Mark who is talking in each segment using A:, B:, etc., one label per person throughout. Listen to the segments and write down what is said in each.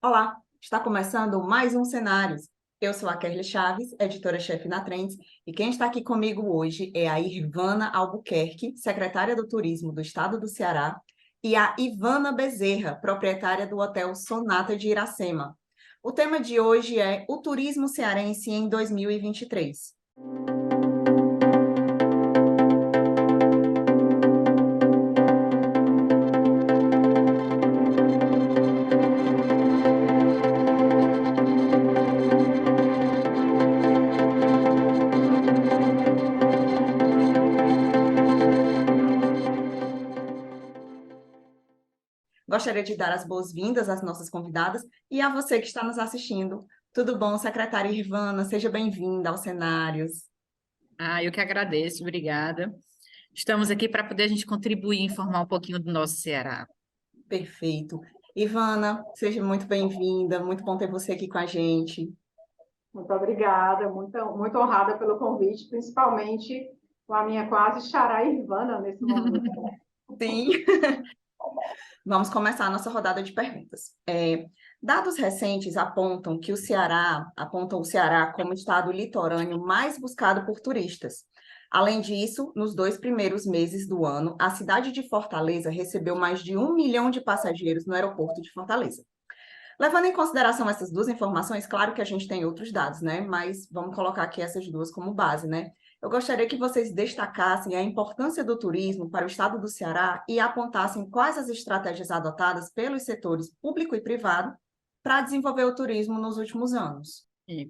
A: Olá, está começando mais um Cenários. Eu sou a Kerly Chaves, editora-chefe na Trends, e quem está aqui comigo hoje é a Irvana Albuquerque, secretária do Turismo do Estado do Ceará, e a Ivana Bezerra, proprietária do Hotel Sonata de Iracema. O tema de hoje é o turismo cearense em 2023. Gostaria de dar as boas-vindas às nossas convidadas e a você que está nos assistindo. Tudo bom, secretária Irvana? Seja bem-vinda aos Cenários.
B: Eu que agradeço, obrigada. Estamos aqui para poder a gente contribuir e informar um pouquinho do nosso Ceará.
A: Perfeito. Ivana, seja muito bem-vinda. Muito bom ter você aqui com a gente.
C: Muito obrigada, muito honrada pelo convite, principalmente com a minha quase xará Ivana nesse momento.
A: Sim. Vamos começar a nossa rodada de perguntas. Dados recentes apontam o Ceará como estado litorâneo mais buscado por turistas. Além disso, nos 2 primeiros meses do ano, a cidade de Fortaleza recebeu mais de 1 milhão de passageiros no aeroporto de Fortaleza. Levando em consideração essas duas informações, claro que a gente tem outros dados, né? Mas vamos colocar aqui essas duas como base, né? Eu gostaria que vocês destacassem a importância do turismo para o estado do Ceará e apontassem quais as estratégias adotadas pelos setores público e privado para desenvolver o turismo nos últimos anos.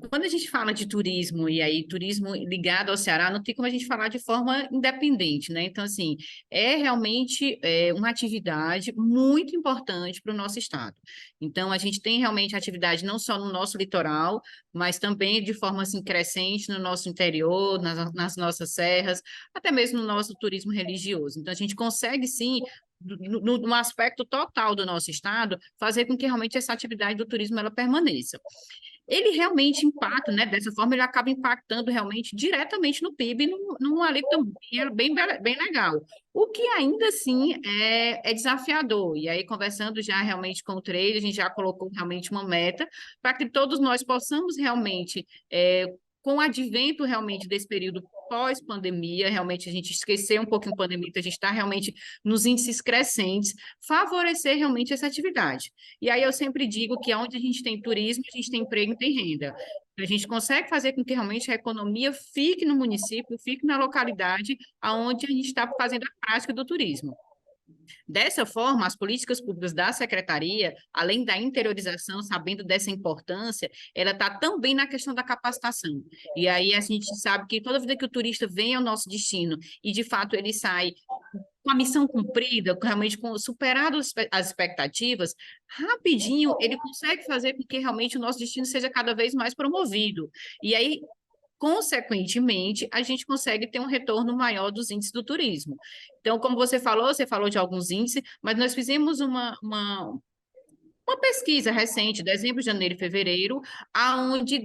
B: Quando a gente fala de turismo, e aí turismo ligado ao Ceará, não tem como a gente falar de forma independente, né? Então, assim, é realmente uma atividade muito importante para o nosso estado. Então, a gente tem realmente atividade não só no nosso litoral, mas também de forma assim, crescente no nosso interior, nas nossas serras, até mesmo no nosso turismo religioso. Então, a gente consegue, sim, no aspecto total do nosso estado, fazer com que realmente essa atividade do turismo ela permaneça. Ele realmente impacta, né? Dessa forma, ele acaba impactando realmente diretamente no PIB, num alíquota bem legal. O que ainda assim é desafiador. E aí, conversando já realmente com o trade, a gente já colocou realmente uma meta para que todos nós possamos realmente, com o advento realmente desse período pós-pandemia, realmente a gente esquecer um pouquinho a pandemia, então a gente está realmente nos índices crescentes, favorecer realmente essa atividade. E aí eu sempre digo que onde a gente tem turismo, a gente tem emprego e tem renda. A gente consegue fazer com que realmente a economia fique no município, fique na localidade onde a gente está fazendo a prática do turismo. Dessa forma, as políticas públicas da secretaria, além da interiorização, sabendo dessa importância, ela está também na questão da capacitação. E aí a gente sabe que toda vida que o turista vem ao nosso destino e, de fato, ele sai com a missão cumprida, realmente com superado as expectativas, rapidinho ele consegue fazer com que realmente o nosso destino seja cada vez mais promovido. E aí, consequentemente, a gente consegue ter um retorno maior dos índices do turismo. Então, como você falou de alguns índices, mas nós fizemos uma pesquisa recente, dezembro, janeiro e fevereiro, onde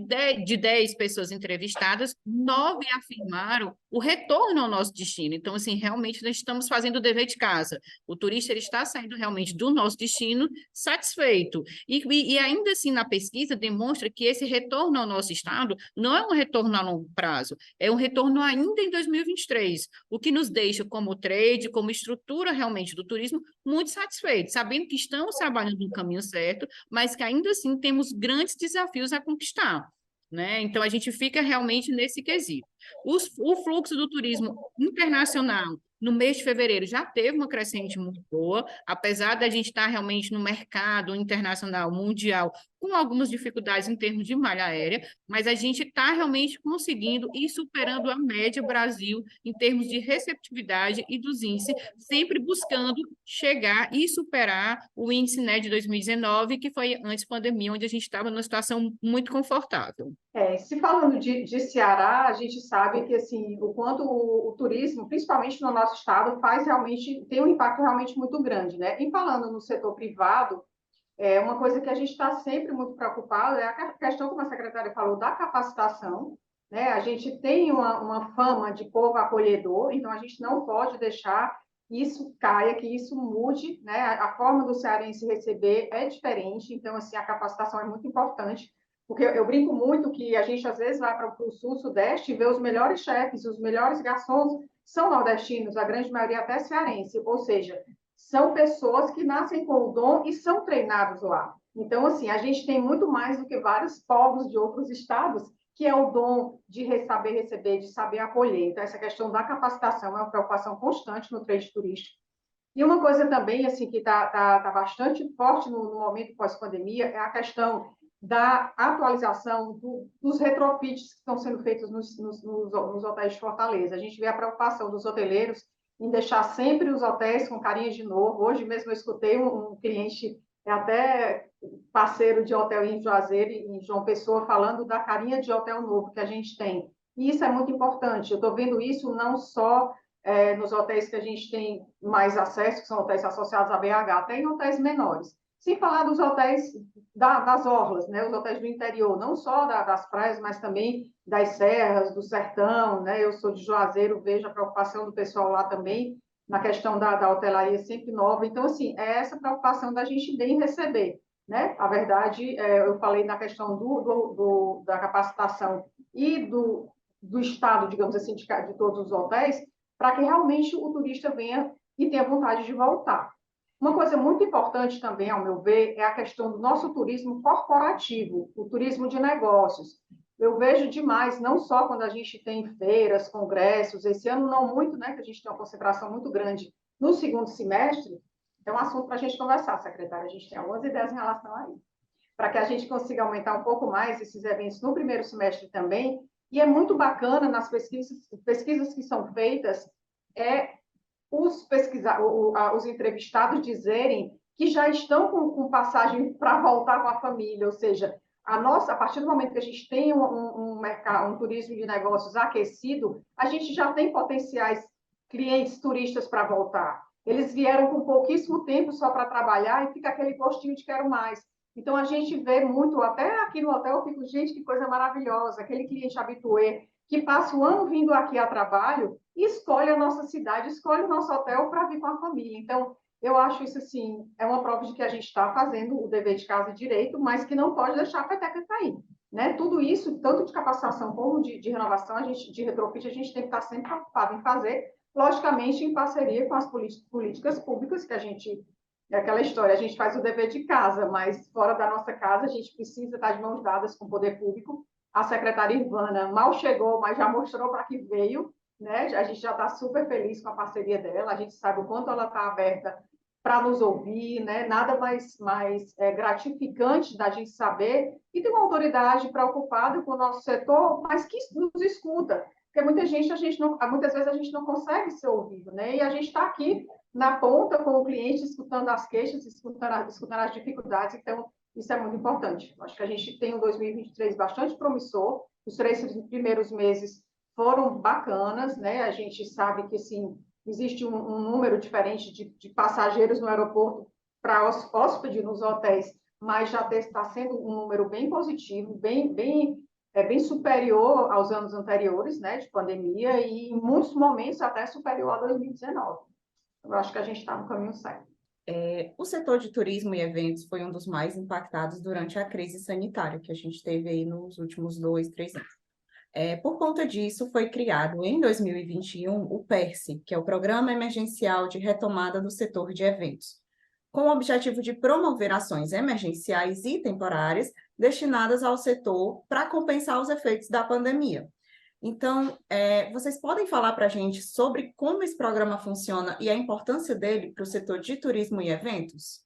B: de 10 pessoas entrevistadas, 9 afirmaram o retorno ao nosso destino. Então, assim, realmente nós estamos fazendo o dever de casa. O turista ele está saindo realmente do nosso destino satisfeito. E ainda assim, na pesquisa, demonstra que esse retorno ao nosso estado não é um retorno a longo prazo, é um retorno ainda em 2023, o que nos deixa como trade, como estrutura realmente do turismo, muito satisfeitos, sabendo que estamos trabalhando no caminho certo, mas que ainda assim temos grandes desafios a conquistar. Né? Então, a gente fica realmente nesse quesito. O fluxo do turismo internacional no mês de fevereiro já teve uma crescente muito boa, apesar da gente estar realmente no mercado internacional, mundial, com algumas dificuldades em termos de malha aérea, mas a gente está realmente conseguindo ir superando a média Brasil em termos de receptividade e dos índices, sempre buscando chegar e superar o índice, né, de 2019, que foi antes da pandemia, onde a gente estava numa situação muito confortável.
C: Se falando de Ceará, a gente sabe que assim, o quanto o turismo, principalmente no nosso estado, tem um impacto realmente muito grande, né? E falando no setor privado, uma coisa que a gente está sempre muito preocupado é a questão, como a secretária falou, da capacitação, né? A gente tem uma fama de povo acolhedor, então a gente não pode deixar isso caia, que isso mude, né? A forma do cearense receber é diferente, então, assim, a capacitação é muito importante, porque eu brinco muito que a gente, às vezes, vai para o sul, sudeste e vê os melhores chefes, os melhores garçons são nordestinos, a grande maioria até cearense, ou seja, são pessoas que nascem com o dom e são treinados lá. Então, assim, a gente tem muito mais do que vários povos de outros estados, que é o dom de saber receber, de saber acolher. Então, essa questão da capacitação é uma preocupação constante no trade turístico. E uma coisa também assim que tá bastante forte no momento pós-pandemia é a questão da atualização dos retrofits que estão sendo feitos nos hotéis de Fortaleza. A gente vê a preocupação dos hoteleiros em deixar sempre os hotéis com carinha de novo. Hoje mesmo eu escutei um cliente, até parceiro de hotel em Juazeiro, em João Pessoa, falando da carinha de hotel novo que a gente tem. E isso é muito importante. Eu estou vendo isso não só nos hotéis que a gente tem mais acesso, que são hotéis associados à BH, até em hotéis menores. Sem falar dos hotéis das orlas, né? Os hotéis do interior, não só das praias, mas também das serras, do sertão. Né? Eu sou de Juazeiro, vejo a preocupação do pessoal lá também, na questão da hotelaria sempre nova. Então, assim, é essa preocupação da gente bem receber. Né? A verdade, eu falei na questão da capacitação e do estado, digamos assim, de todos os hotéis, para que realmente o turista venha e tenha vontade de voltar. Uma coisa muito importante também, ao meu ver, é a questão do nosso turismo corporativo, o turismo de negócios. Eu vejo demais, não só quando a gente tem feiras, congressos, esse ano não muito, né, que a gente tem uma concentração muito grande no segundo semestre, é um assunto para a gente conversar, secretária, a gente tem algumas ideias em relação a isso, para que a gente consiga aumentar um pouco mais esses eventos no primeiro semestre também. E é muito bacana nas pesquisas que são feitas, os entrevistados dizerem que já estão com passagem para voltar com a família, ou seja, a partir do momento que a gente tem um turismo de negócios aquecido, a gente já tem potenciais clientes turistas para voltar. Eles vieram com pouquíssimo tempo só para trabalhar e fica aquele gostinho de quero mais. Então, a gente vê muito, até aqui no hotel, eu fico, gente, que coisa maravilhosa, aquele cliente habitué que passa o ano vindo aqui a trabalho e escolhe a nossa cidade, escolhe o nosso hotel para vir com a família. Então, eu acho isso, assim, é uma prova de que a gente está fazendo o dever de casa direito, mas que não pode deixar a peteca cair. Né? Tudo isso, tanto de capacitação como de renovação, de retrofit, a gente tem que estar sempre preocupado em fazer, logicamente, em parceria com as políticas públicas que a gente... É aquela história, a gente faz o dever de casa, mas fora da nossa casa a gente precisa estar de mãos dadas com o poder público. A secretária Ivana mal chegou, mas já mostrou para que veio, né? A gente já está super feliz com a parceria dela, a gente sabe o quanto ela está aberta para nos ouvir, né? Nada mais gratificante da gente saber e ter uma autoridade preocupada com o nosso setor, mas que nos escuta, porque muitas vezes a gente não consegue ser ouvido, né? E a gente está aqui na ponta com o cliente, escutando as queixas, escutando as dificuldades, então isso é muito importante. Acho que a gente tem um 2023 bastante promissor, os 3 primeiros meses foram bacanas, né? A gente sabe que, assim, existe um número diferente de passageiros no aeroporto para hóspede nos hotéis, mas já está sendo um número bem positivo, bem superior aos anos anteriores, né, de pandemia, e em muitos momentos até superior a 2019. Eu acho que a gente está no caminho certo.
A: O setor de turismo e eventos foi um dos mais impactados durante a crise sanitária que a gente teve aí nos últimos 2, 3 anos. Por conta disso, foi criado em 2021 o PERSE, que é o Programa Emergencial de Retomada do Setor de Eventos, com o objetivo de promover ações emergenciais e temporárias destinadas ao setor para compensar os efeitos da pandemia. Então, vocês podem falar para a gente sobre como esse programa funciona e a importância dele para o setor de turismo e eventos?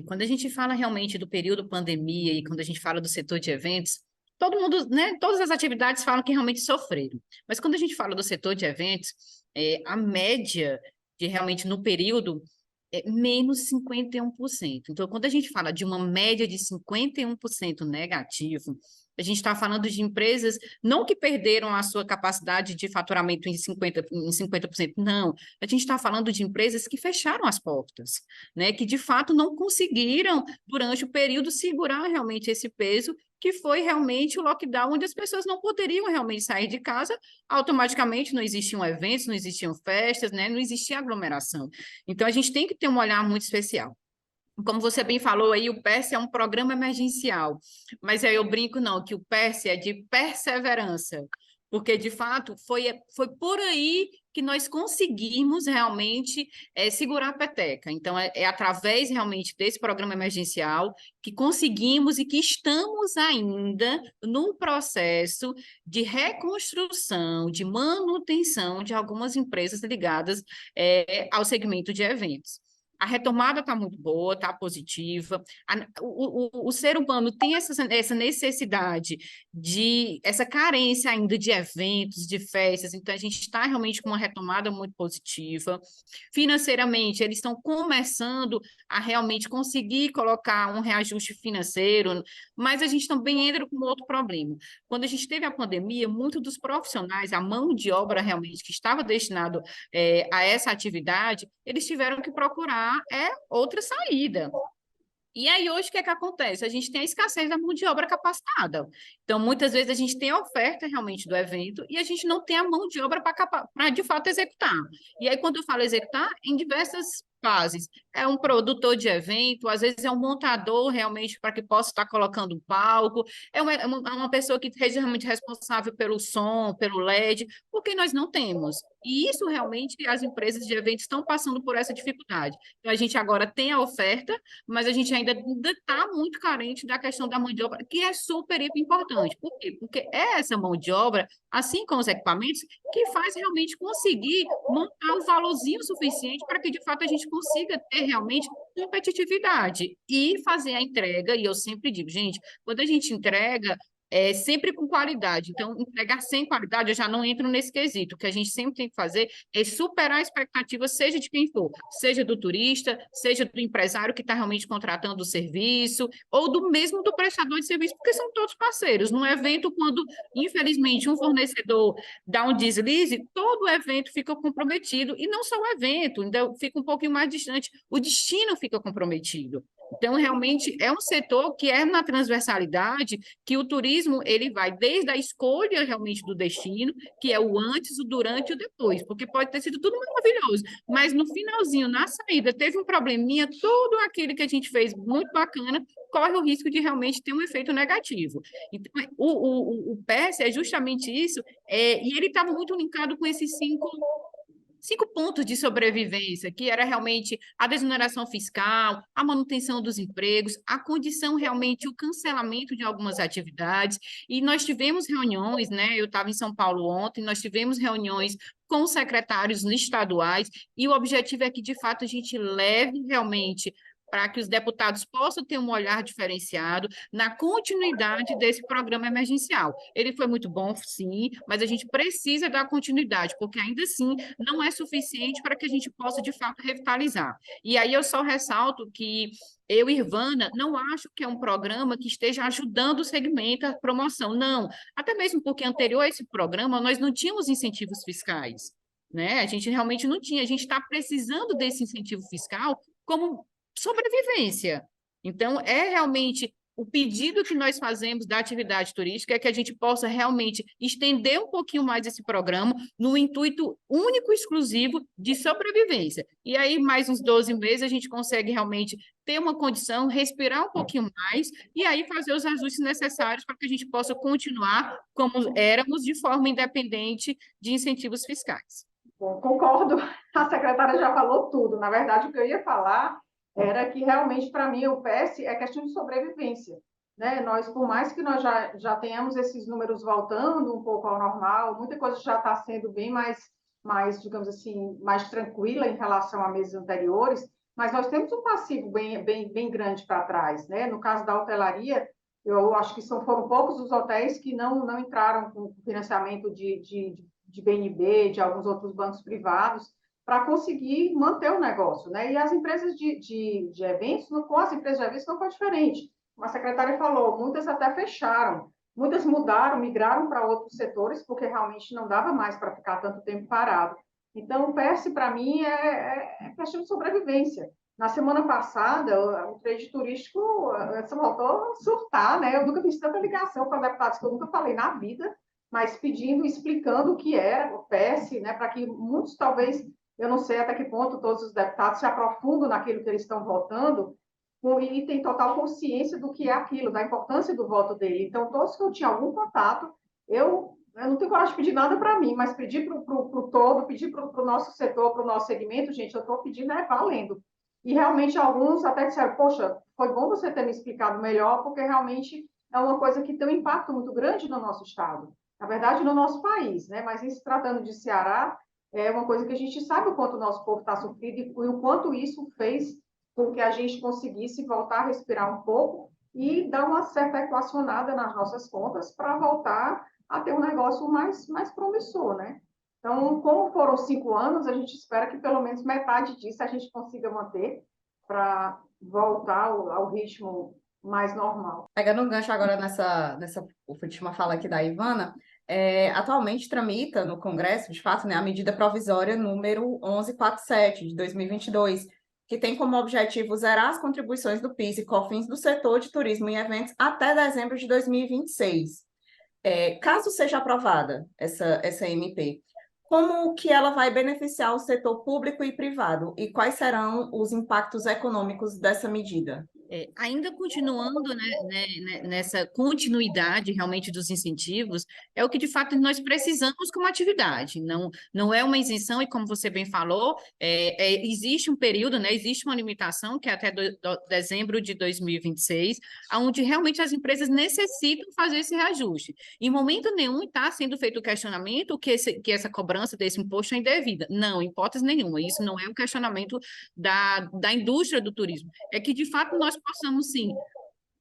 B: Quando a gente fala realmente do período pandemia e quando a gente fala do setor de eventos, todo mundo, né, todas as atividades falam que realmente sofreram. Mas quando a gente fala do setor de eventos, a média de realmente no período é menos 51%. Então, quando a gente fala de uma média de 51% negativo, A gente está falando de empresas não que perderam a sua capacidade de faturamento em 50%, não. A gente está falando de empresas que fecharam as portas, né? Que de fato não conseguiram, durante o período, segurar realmente esse peso, que foi realmente o lockdown, onde as pessoas não poderiam realmente sair de casa, automaticamente não existiam eventos, não existiam festas, né? Não existia aglomeração. Então, a gente tem que ter um olhar muito especial. Como você bem falou aí, o PERSE é um programa emergencial, mas aí eu brinco não, que o PERSE é de perseverança, porque de fato foi por aí que nós conseguimos realmente segurar a peteca. Então, é através realmente desse programa emergencial que conseguimos e que estamos ainda no processo de reconstrução, de manutenção de algumas empresas ligadas ao segmento de eventos. A retomada está muito boa, está positiva. O ser humano tem essa necessidade essa carência ainda de eventos, de festas, então a gente está realmente com uma retomada muito positiva. Financeiramente, eles estão começando a realmente conseguir colocar um reajuste financeiro, mas a gente também entra com outro problema. Quando a gente teve a pandemia, muitos dos profissionais, a mão de obra realmente que estava destinado a essa atividade, eles tiveram que procurar outra saída. E aí, hoje, o que é que acontece? A gente tem a escassez da mão de obra capacitada. Então, muitas vezes, a gente tem a oferta realmente do evento e a gente não tem a mão de obra para, de fato, executar. E aí, quando eu falo executar, em diversas fases. É um produtor de evento, às vezes é um montador realmente para que possa estar colocando um palco, é uma pessoa que seja realmente responsável pelo som, pelo LED, porque nós não temos. E isso realmente as empresas de eventos estão passando por essa dificuldade. Então, a gente agora tem a oferta, mas a gente ainda está muito carente da questão da mão de obra, que é super importante. Por quê? Porque é essa mão de obra, assim como os equipamentos, que faz realmente conseguir montar um valorzinho suficiente para que, de fato, a gente consiga ter realmente competitividade e fazer a entrega. E eu sempre digo, gente, quando a gente entrega, é sempre com qualidade. Então, entregar sem qualidade, eu já não entro nesse quesito. O que a gente sempre tem que fazer é superar a expectativa, seja de quem for, seja do turista, seja do empresário que está realmente contratando o serviço, ou do prestador de serviço, porque são todos parceiros. Num evento, quando, infelizmente, um fornecedor dá um deslize, todo o evento fica comprometido, e não só o evento, ainda fica um pouquinho mais distante, o destino fica comprometido. Então, realmente, é um setor que é na transversalidade, que o turismo ele vai desde a escolha realmente do destino, que é o antes, o durante e o depois, porque pode ter sido tudo maravilhoso, mas no finalzinho, na saída, teve um probleminha, tudo aquilo que a gente fez muito bacana, corre o risco de realmente ter um efeito negativo. Então, o PES é justamente isso, e ele estava muito linkado com esses cinco pontos de sobrevivência, que era realmente a desoneração fiscal, a manutenção dos empregos, a condição realmente, o cancelamento de algumas atividades, e nós tivemos reuniões, né? Eu estava em São Paulo ontem, nós tivemos reuniões com os secretários estaduais, e o objetivo é que, de fato, a gente leve realmente para que os deputados possam ter um olhar diferenciado na continuidade desse programa emergencial. Ele foi muito bom, sim, mas a gente precisa dar continuidade, porque ainda assim não é suficiente para que a gente possa, de fato, revitalizar. E aí eu só ressalto que eu, Irvana, não acho que é um programa que esteja ajudando o segmento, a promoção, não. Até mesmo porque anterior a esse programa, nós não tínhamos incentivos fiscais, né? A gente realmente não tinha, a gente está precisando desse incentivo fiscal como sobrevivência. Então, é realmente o pedido que nós fazemos da atividade turística é que a gente possa realmente estender um pouquinho mais esse programa no intuito único e exclusivo de sobrevivência. E aí, mais uns 12 meses, a gente consegue realmente ter uma condição, respirar um pouquinho mais e aí fazer os ajustes necessários para que a gente possa continuar como éramos, de forma independente de incentivos fiscais.
C: Bom, concordo, a secretária já falou tudo. Na verdade, o que eu ia falar era que realmente, para mim, o PES é questão de sobrevivência. Né? Nós, por mais que nós já tenhamos esses números voltando um pouco ao normal, muita coisa já está sendo bem mais, digamos assim, mais tranquila em relação a meses anteriores, mas nós temos um passivo bem grande para trás. Né? No caso da hotelaria, eu acho que foram poucos os hotéis que não entraram com financiamento de BNB, de alguns outros bancos privados, para conseguir manter o negócio, né? E as empresas de eventos, com as empresas de eventos não foi diferente. Como a secretária falou, muitas até fecharam, muitas mudaram, migraram para outros setores, porque realmente não dava mais para ficar tanto tempo parado. Então, o PS, para mim, é questão de sobrevivência. Na semana passada, o trade turístico você voltou a surtar, né? Eu nunca fiz tanta ligação com deputados que eu nunca falei na vida, mas pedindo, explicando o que era o PS, né? Para que muitos, talvez, eu não sei até que ponto todos os deputados se aprofundam naquilo que eles estão votando e têm total consciência do que é aquilo, da importância do voto dele. Então, todos que eu tinha algum contato, eu não tenho coragem de pedir nada para mim, mas pedir para o todo, pedir para o nosso setor, para o nosso segmento, gente, eu estou pedindo valendo. E realmente alguns até disseram, poxa, foi bom você ter me explicado melhor, porque realmente é uma coisa que tem um impacto muito grande no nosso estado. Na verdade, no nosso país, né? Mas em se tratando de Ceará, é uma coisa que a gente sabe o quanto o nosso povo está sofrido e o quanto isso fez com que a gente conseguisse voltar a respirar um pouco e dar uma certa equacionada nas nossas contas para voltar a ter um negócio mais promissor, né? Então, como foram 5 anos, a gente espera que pelo menos metade disso a gente consiga manter para voltar ao ritmo mais normal.
A: Pegando um gancho agora nessa última fala aqui da Ivana, atualmente tramita no Congresso, de fato, né, a medida provisória número 1147 de 2022, que tem como objetivo zerar as contribuições do PIS e COFINS do setor de turismo e eventos até dezembro de 2026. Caso seja aprovada essa MP, como que ela vai beneficiar o setor público e privado e quais serão os impactos econômicos dessa medida?
B: Ainda continuando, nessa continuidade realmente dos incentivos, é o que de fato nós precisamos como atividade. Não é uma isenção, e como você bem falou, existe um período, né, existe uma limitação, que é até dezembro de 2026, onde realmente as empresas necessitam fazer esse reajuste. Em momento nenhum está sendo feito o questionamento que essa cobrança desse imposto é indevida. Não, em hipótese nenhuma. Isso não é o questionamento da indústria do turismo. É que, de fato, nós possamos, sim,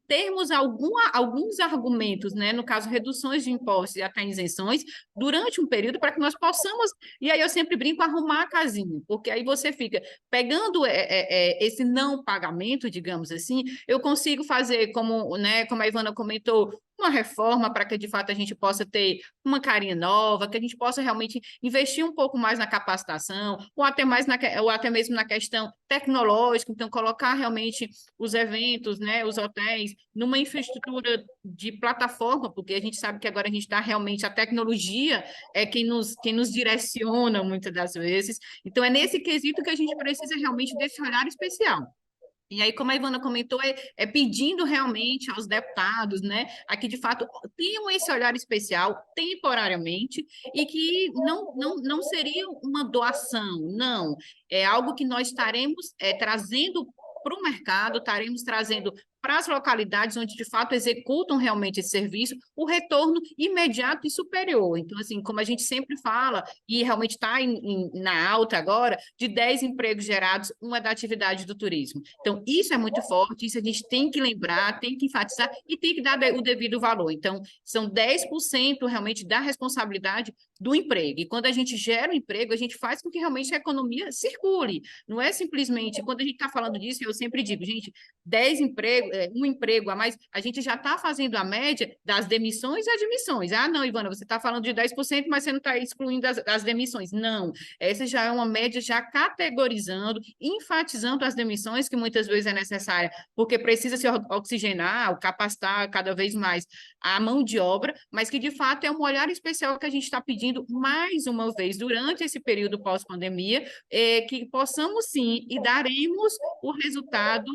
B: termos alguns argumentos, né, no caso, reduções de impostos e até isenções, durante um período para que nós possamos, e aí eu sempre brinco, arrumar a casinha, porque aí você fica pegando esse não pagamento, digamos assim, eu consigo fazer, como a Ivana comentou, uma reforma para que, de fato, a gente possa ter uma carinha nova, que a gente possa realmente investir um pouco mais na capacitação, ou até mesmo na questão tecnológica, então colocar realmente os eventos, né, os hotéis, numa infraestrutura de plataforma, porque a gente sabe que agora a gente está realmente, a tecnologia é quem nos direciona muitas das vezes. Então, é nesse quesito que a gente precisa realmente desse olhar especial. E aí, como a Ivana comentou, pedindo realmente aos deputados, né, a que de fato tenham esse olhar especial temporariamente e que não seria uma doação, não. É algo que nós estaremos trazendo para o mercado, estaremos trazendo para as localidades onde de fato executam realmente esse serviço, o retorno imediato e superior. Então, assim, como a gente sempre fala, e realmente está na alta agora, de 10 empregos gerados, uma da atividade do turismo. Então, isso é muito forte, isso a gente tem que lembrar, tem que enfatizar e tem que dar o devido valor. Então, são 10% realmente da responsabilidade do emprego. E quando a gente gera um emprego, a gente faz com que realmente a economia circule. Não é simplesmente, quando a gente está falando disso, eu sempre digo, gente, 10 empregos, um emprego a mais, a gente já está fazendo a média das demissões e admissões. Ah, não, Ivana, você está falando de 10%, mas você não está excluindo as demissões. Não, essa já é uma média já categorizando, enfatizando as demissões, que muitas vezes é necessária, porque precisa se oxigenar, capacitar cada vez mais a mão de obra, mas que de fato é um olhar especial que a gente está pedindo mais uma vez durante esse período pós-pandemia, que possamos sim e daremos o resultado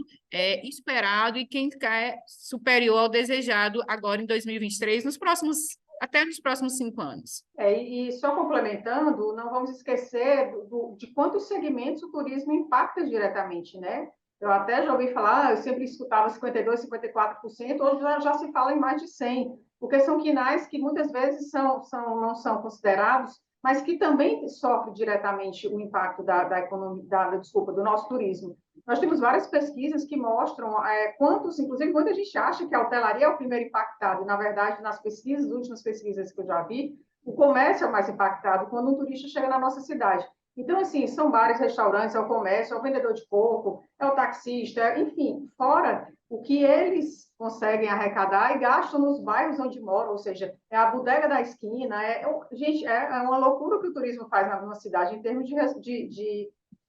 B: esperado e quem quer superior ao desejado agora em 2023, até nos próximos 5 anos.
C: E só complementando, não vamos esquecer de quantos segmentos o turismo impacta diretamente, né? Eu até já ouvi falar, eu sempre escutava 52%, 54%, hoje já se fala em mais de 100%, porque são quinais que muitas vezes não são considerados, mas que também sofrem diretamente o impacto da economia, do nosso turismo. Nós temos várias pesquisas que mostram quantos, inclusive, muita gente acha que a hotelaria é o primeiro impactado, e, na verdade, nas últimas pesquisas que eu já vi, o comércio é o mais impactado quando um turista chega na nossa cidade. Então, assim, são bares, restaurantes, é o comércio, é o vendedor de coco, é o taxista, enfim, fora o que eles conseguem arrecadar e gastam nos bairros onde moram, ou seja, é a bodega da esquina, gente, é uma loucura o que o turismo faz na cidade em termos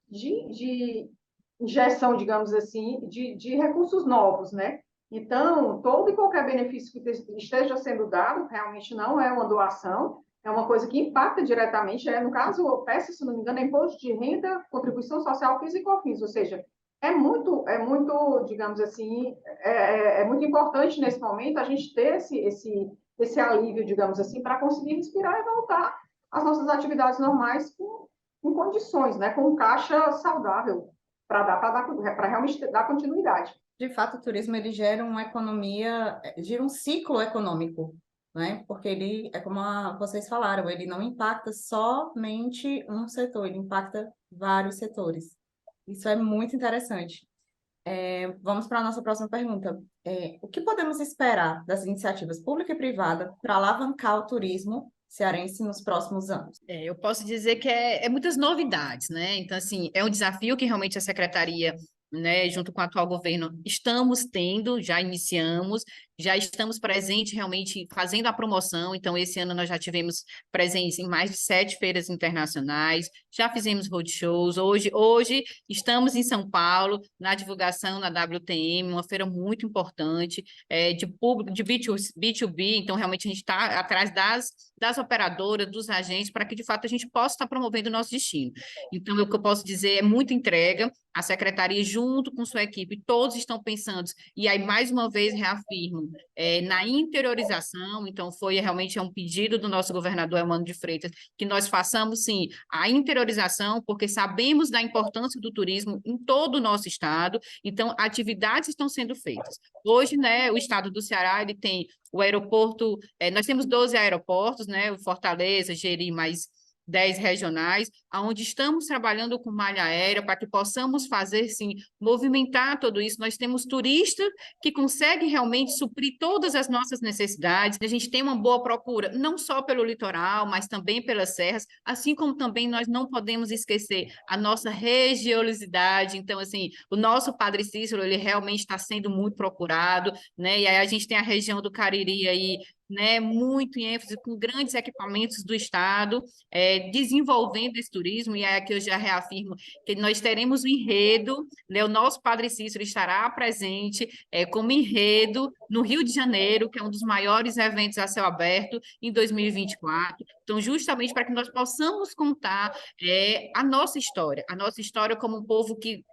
C: de injeção, digamos assim, de recursos novos, né? Então, todo e qualquer benefício que esteja sendo dado realmente não é uma doação, é uma coisa que impacta diretamente, no caso, o PES, se não me engano, é Imposto de Renda, Contribuição Social, PIS e COFINS, ou seja, é muito, digamos assim, é muito importante nesse momento a gente ter esse alívio, digamos assim, para conseguir respirar e voltar às nossas atividades normais com condições, né, com um caixa saudável, para realmente dar continuidade.
A: De fato, o turismo ele gera uma economia, gera um ciclo econômico, né? Porque ele, é como vocês falaram, ele não impacta somente um setor, ele impacta vários setores. Isso é muito interessante. Vamos para a nossa próxima pergunta. O que podemos esperar das iniciativas pública e privada para alavancar o turismo cearense nos próximos anos?
B: Eu posso dizer que é muitas novidades, né? Então, assim, é um desafio que realmente a secretaria, né, junto com o atual governo, estamos tendo, já iniciamos, já estamos presentes realmente fazendo a promoção. Então, esse ano nós já tivemos presença em mais de 7 feiras internacionais, já fizemos roadshows. Hoje estamos em São Paulo, na divulgação na WTM, uma feira muito importante, de público, de B2B, então realmente a gente está atrás das operadoras, dos agentes, para que, de fato, a gente possa estar promovendo o nosso destino. Então, o que eu posso dizer é muita entrega, a secretaria, junto com sua equipe, todos estão pensando, e aí, mais uma vez, reafirmo, na interiorização. Então, foi realmente um pedido do nosso governador Elmano de Freitas, que nós façamos, sim, a interiorização, porque sabemos da importância do turismo em todo o nosso estado, então, atividades estão sendo feitas. Hoje, né, o estado do Ceará, ele tem o aeroporto, nós temos 12 aeroportos, né, o Fortaleza, Jeri, mais 10 regionais, onde estamos trabalhando com malha aérea para que possamos fazer, sim, movimentar tudo isso. Nós temos turistas que conseguem realmente suprir todas as nossas necessidades. A gente tem uma boa procura, não só pelo litoral, mas também pelas serras, assim como também nós não podemos esquecer a nossa regionalidade. Então, assim, o nosso Padre Cícero, ele realmente está sendo muito procurado, né? E aí a gente tem a região do Cariri aí, né, muito em ênfase, com grandes equipamentos do Estado, desenvolvendo esse turismo, e é aqui eu já reafirmo que nós teremos um enredo, né, o nosso Padre Cícero estará presente como enredo no Rio de Janeiro, que é um dos maiores eventos a céu aberto em 2024, então justamente para que nós possamos contar a nossa história como um povo que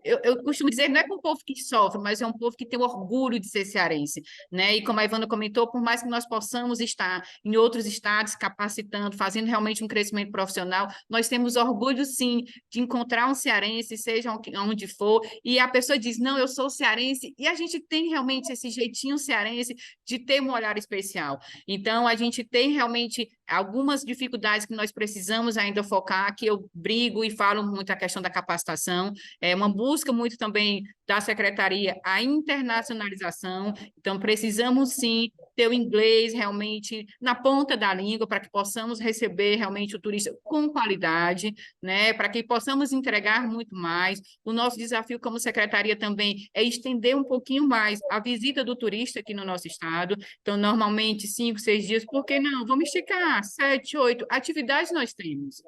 B: eu costumo dizer, não é um povo que sofre, mas é um povo que tem orgulho de ser cearense, né? E como a Ivana comentou, por mais que nós possamos estar em outros estados capacitando, fazendo realmente um crescimento profissional, nós temos orgulho, sim, de encontrar um cearense, seja onde for, e a pessoa diz, não, eu sou cearense, e a gente tem realmente esse jeitinho cearense de ter um olhar especial. Então, a gente tem realmente algumas dificuldades que nós precisamos ainda focar, que eu brigo e falo muito a questão da capacitação, uma busca muito também da secretaria a internacionalização, então precisamos sim ter o inglês realmente na ponta da língua para que possamos receber realmente o turista com qualidade, né, para que possamos entregar muito mais. O nosso desafio como secretaria também é estender um pouquinho mais a visita do turista aqui no nosso estado, então normalmente 5, 6 dias, por que não? Vamos esticar 7, 8 atividades nós temos.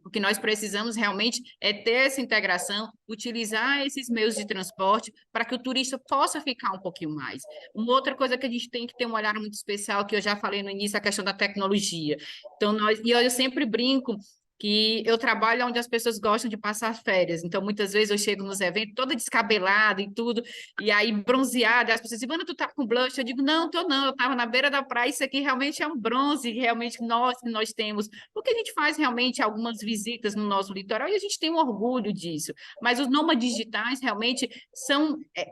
B: O que nós precisamos realmente é ter essa integração, utilizar esses meios de transporte para que o turista possa ficar um pouquinho mais. Uma outra coisa que a gente tem que ter um olhar muito especial, que eu já falei no início, é a questão da tecnologia. Então, eu sempre brinco que eu trabalho onde as pessoas gostam de passar férias, então muitas vezes eu chego nos eventos toda descabelada e tudo, e aí bronzeada, as pessoas dizem, Ivana, tu tá com blush? Eu digo, não, tô não, eu tava na beira da praia, isso aqui realmente é um bronze, realmente nós temos, porque a gente faz realmente algumas visitas no nosso litoral e a gente tem um orgulho disso, mas os nômades digitais realmente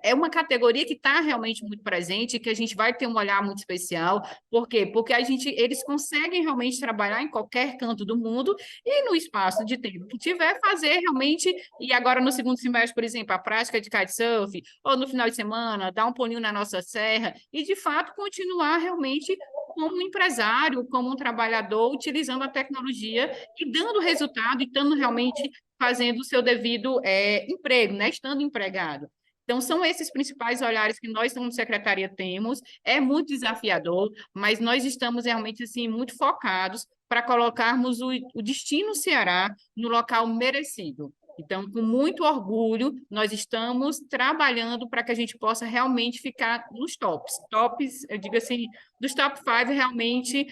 B: é uma categoria que está realmente muito presente, que a gente vai ter um olhar muito especial, por quê? Porque eles conseguem realmente trabalhar em qualquer canto do mundo e e no espaço de tempo que tiver, fazer realmente, e agora no segundo semestre, por exemplo, a prática de kitesurf, ou no final de semana, dar um pulinho na nossa serra, e de fato continuar realmente como um empresário, como um trabalhador, utilizando a tecnologia e dando resultado, e estando realmente fazendo o seu devido emprego, né? Estando empregado. Então, são esses principais olhares que nós, como secretaria, temos. É muito desafiador, mas nós estamos realmente assim, muito focados para colocarmos o destino Ceará no local merecido. Então, com muito orgulho, nós estamos trabalhando para que a gente possa realmente ficar nos tops, eu digo assim, dos top 5 realmente,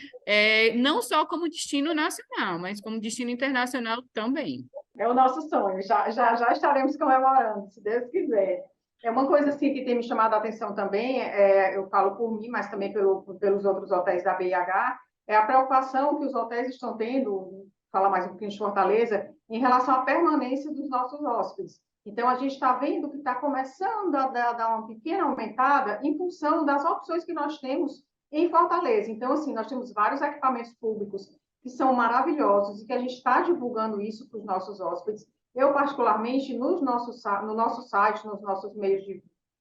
B: não só como destino nacional, mas como destino internacional também.
C: É o nosso sonho, já estaremos comemorando, se Deus quiser. É uma coisa assim que tem me chamado a atenção também, eu falo por mim, mas também pelos outros hotéis da BIH, é a preocupação que os hotéis estão tendo, falar mais um pouquinho de Fortaleza, em relação à permanência dos nossos hóspedes. Então, a gente está vendo que está começando a dar uma pequena aumentada em função das opções que nós temos em Fortaleza. Então, assim, nós temos vários equipamentos públicos que são maravilhosos e que a gente está divulgando isso para os nossos hóspedes. Eu, particularmente, no nosso site, nos nossos meios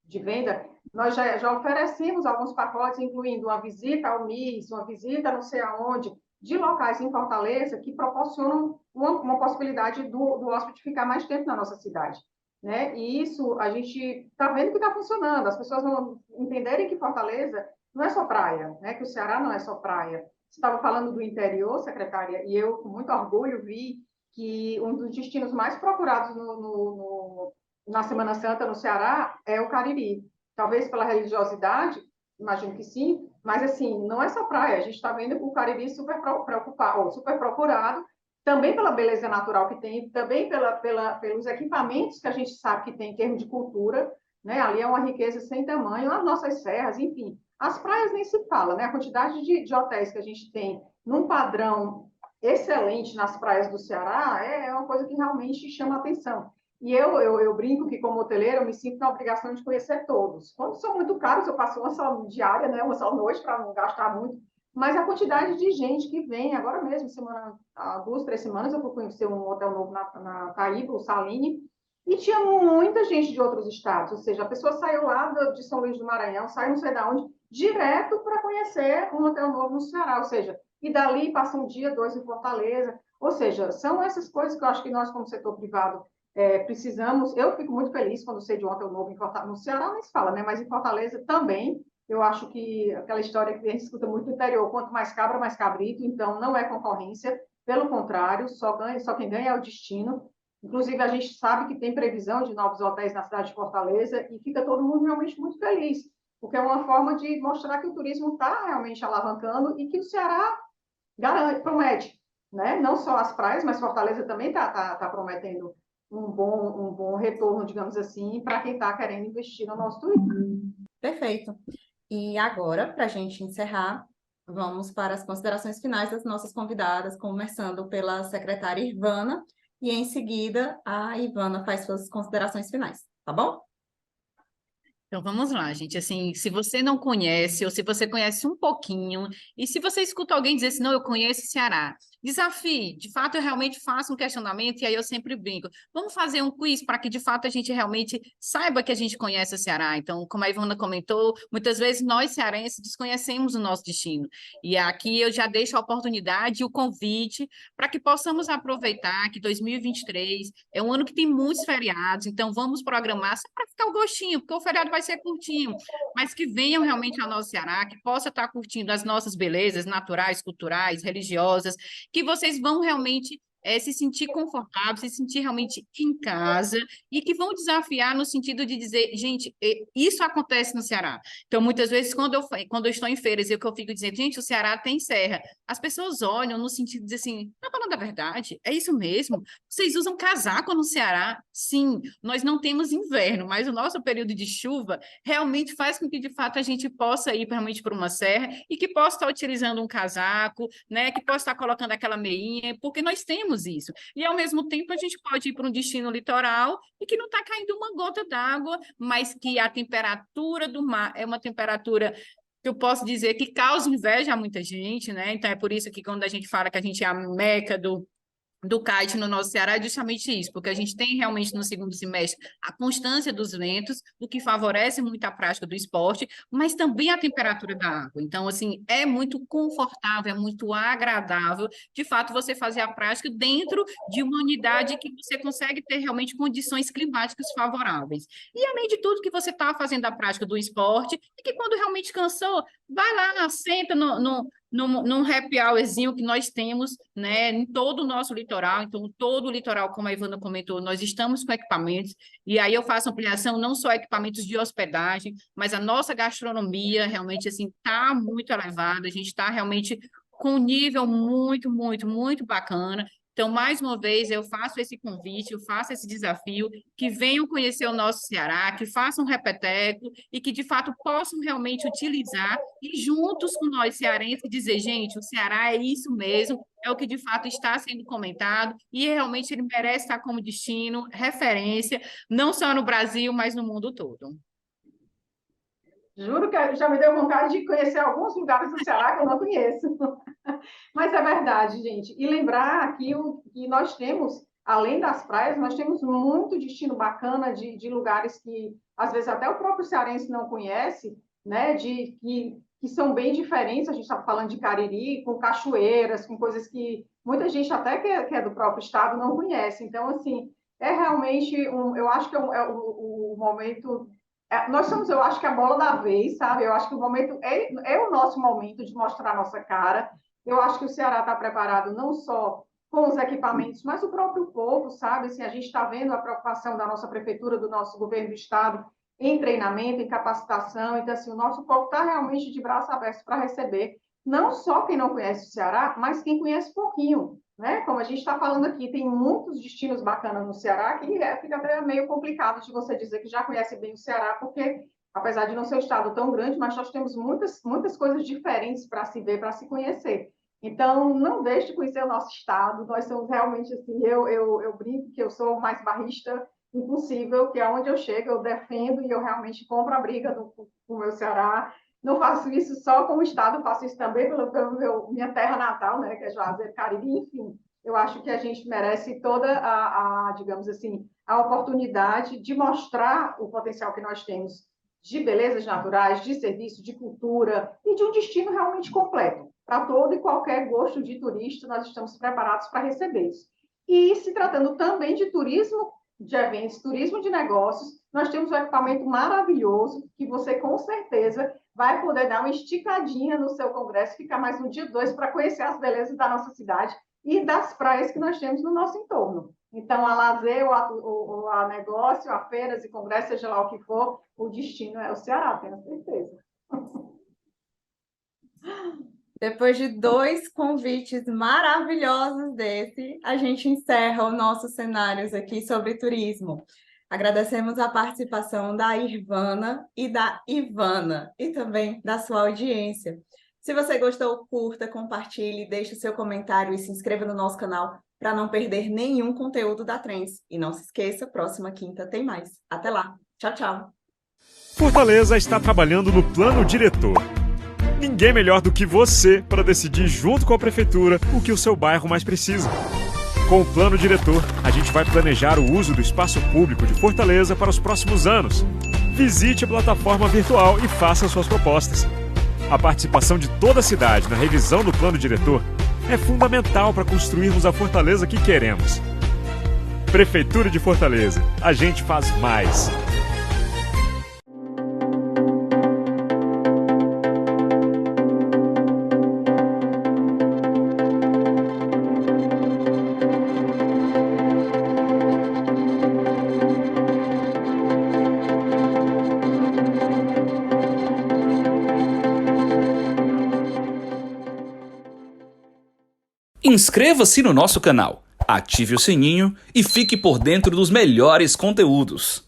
C: de venda, nós já oferecemos alguns pacotes, incluindo uma visita ao MIS, uma visita não sei aonde, de locais em Fortaleza que proporcionam uma possibilidade do hóspede ficar mais tempo na nossa cidade. Né? E isso a gente está vendo que está funcionando. As pessoas não entenderem que Fortaleza não é só praia, né? Que o Ceará não é só praia. Você estava falando do interior, secretária, e eu, com muito orgulho, vi que um dos destinos mais procurados na Semana Santa no Ceará é o Cariri. Talvez pela religiosidade, imagino que sim, mas assim, não é só praia, a gente está vendo o Cariri super preocupado, super procurado, também pela beleza natural que tem, também pelos equipamentos que a gente sabe que tem em termos de cultura, né? Ali é uma riqueza sem tamanho, as nossas serras, enfim. As praias nem se fala, né? A quantidade de hotéis que a gente tem num padrão excelente nas praias do Ceará é uma coisa que realmente chama atenção. E eu brinco que, como hoteleira, eu me sinto na obrigação de conhecer todos. Quando são muito caros, eu passo uma só diária, né? Uma só noite, para não gastar muito. Mas a quantidade de gente que vem, agora mesmo, há 2, 3 semanas, eu fui conhecer um hotel novo na Taíba, o Saline, e tinha muita gente de outros estados. Ou seja, a pessoa saiu lá de São Luís do Maranhão, saiu não sei de onde, direto para conhecer um hotel novo no Ceará. Ou seja, e dali passa um dia, 2 em Fortaleza. Ou seja, são essas coisas que eu acho que nós, como setor privado, precisamos. Eu fico muito feliz quando sei de um hotel novo em Fortaleza. No Ceará nem se fala, né? Mas em Fortaleza também. Eu acho que aquela história que a gente escuta muito no interior, quanto mais cabra, mais cabrito. Então, não é concorrência. Pelo contrário, só quem ganha é o destino. Inclusive, a gente sabe que tem previsão de novos hotéis na cidade de Fortaleza e fica todo mundo realmente muito feliz, porque é uma forma de mostrar que o turismo está realmente alavancando e que o Ceará promete, né? Não só as praias, mas Fortaleza também está prometendo um bom retorno, digamos assim, para quem está querendo investir no nosso turismo.
A: Perfeito. E agora, para a gente encerrar, vamos para as considerações finais das nossas convidadas, começando pela secretária Ivana, e em seguida a Ivana faz suas considerações finais, tá bom?
B: Então vamos lá, gente. Assim, se você não conhece, ou se você conhece um pouquinho, e se você escuta alguém dizer assim, não, eu conheço Ceará, desafie. De fato, eu realmente faço um questionamento, e aí eu sempre brinco. Vamos fazer um quiz para que, de fato, a gente realmente saiba que a gente conhece o Ceará. Então, como a Ivana comentou, muitas vezes nós, cearenses, desconhecemos o nosso destino. E aqui eu já deixo a oportunidade e o convite para que possamos aproveitar que 2023 é um ano que tem muitos feriados, então vamos programar só para ficar o gostinho, porque o feriado vai ser curtinho, mas que venham realmente ao nosso Ceará, que possa estar curtindo as nossas belezas naturais, culturais, religiosas, que vocês vão realmente se sentir confortáveis, se sentir realmente em casa e que vão desafiar no sentido de dizer, gente, isso acontece no Ceará. Então, muitas vezes, quando eu estou em feiras e eu fico dizendo, gente, o Ceará tem serra, as pessoas olham no sentido de dizer assim, não, falando a verdade, é isso mesmo? Vocês usam casaco no Ceará? Sim, nós não temos inverno, mas o nosso período de chuva realmente faz com que, de fato, a gente possa ir realmente para uma serra e que possa estar utilizando um casaco, né, que possa estar colocando aquela meinha, porque nós temos isso. E, ao mesmo tempo, a gente pode ir para um destino litoral e que não está caindo uma gota d'água, mas que a temperatura do mar é uma temperatura que eu posso dizer que causa inveja a muita gente, né? Então, é por isso que quando a gente fala que a gente é a meca do kite no nosso Ceará é justamente isso, porque a gente tem realmente no segundo semestre a constância dos ventos, o que favorece muito a prática do esporte, mas também a temperatura da água. Então, assim, é muito confortável, é muito agradável, de fato, você fazer a prática dentro de uma unidade que você consegue ter realmente condições climáticas favoráveis. E, além de tudo, que você está fazendo a prática do esporte, e que quando realmente cansou, vai lá, senta num happy hourzinho que nós temos, né, em todo o nosso litoral. Então, todo o litoral, como a Ivana comentou, nós estamos com equipamentos, e aí eu faço ampliação, não só equipamentos de hospedagem, mas a nossa gastronomia realmente, assim, está muito elevada, a gente está realmente com um nível muito, muito, muito bacana. Então, mais uma vez, eu faço esse convite, eu faço esse desafio, que venham conhecer o nosso Ceará, que façam um repeteco e que, de fato, possam realmente utilizar e juntos com nós cearenses dizer, gente, o Ceará é isso mesmo, é o que, de fato, está sendo comentado e realmente ele merece estar como destino, referência, não só no Brasil, mas no mundo todo.
C: Juro que já me deu vontade de conhecer alguns lugares do Ceará que eu não conheço. Mas é verdade, gente. E lembrar que nós temos, além das praias, nós temos muito destino bacana de lugares que, às vezes, até o próprio cearense não conhece, né? Que são bem diferentes. A gente está falando de Cariri, com cachoeiras, com coisas que muita gente, até que é do próprio estado, não conhece. Então, assim, é realmente eu acho que o momento. Nós somos, eu acho que a bola da vez, sabe? Eu acho que o momento é o nosso momento de mostrar a nossa cara. Eu acho que o Ceará está preparado não só com os equipamentos, mas o próprio povo, sabe? Assim, a gente está vendo a preocupação da nossa prefeitura, do nosso governo do estado em treinamento, em capacitação. Então, assim, o nosso povo está realmente de braços abertos para receber não só quem não conhece o Ceará, mas quem conhece pouquinho, né? Como a gente está falando aqui, tem muitos destinos bacanas no Ceará que fica até meio complicado de você dizer que já conhece bem o Ceará, porque apesar de não ser um estado tão grande, mas nós temos muitas coisas diferentes para se ver, para se conhecer. Então, não deixe de conhecer o nosso estado. Nós somos realmente assim, eu brinco que eu sou mais barrista impossível, que aonde eu chego eu defendo e eu realmente compro a briga com o meu Ceará. Não faço isso só com o estado, faço isso também pela minha terra natal, né, que é Juazeiro, Cariri, enfim. Eu acho que a gente merece toda digamos assim, a oportunidade de mostrar o potencial que nós temos de belezas naturais, de serviço, de cultura e de um destino realmente completo. Para todo e qualquer gosto de turista, nós estamos preparados para receber isso. E se tratando também de turismo, de eventos, turismo de negócios, nós temos um equipamento maravilhoso que você, com certeza, vai poder dar uma esticadinha no seu congresso, ficar mais um dia, dois, para conhecer as belezas da nossa cidade e das praias que nós temos no nosso entorno. Então, a lazer, a negócio, a feiras e congressos, seja lá o que for, o destino é o Ceará, tenho certeza.
A: Depois de 2 convites maravilhosos desse, a gente encerra os nossos cenários aqui sobre turismo. Agradecemos a participação da Irvana e da Ivana e também da sua audiência. Se você gostou, curta, compartilhe, deixe o seu comentário e se inscreva no nosso canal para não perder nenhum conteúdo da Trends. E não se esqueça, próxima quinta tem mais. Até lá. Tchau, tchau.
D: Fortaleza está trabalhando no plano diretor. Ninguém melhor do que você para decidir junto com a prefeitura o que o seu bairro mais precisa. Com o plano diretor, a gente vai planejar o uso do espaço público de Fortaleza para os próximos anos. Visite a plataforma virtual e faça suas propostas. A participação de toda a cidade na revisão do plano diretor é fundamental para construirmos a Fortaleza que queremos. Prefeitura de Fortaleza, a gente faz mais.
E: Inscreva-se no nosso canal, ative o sininho e fique por dentro dos melhores conteúdos.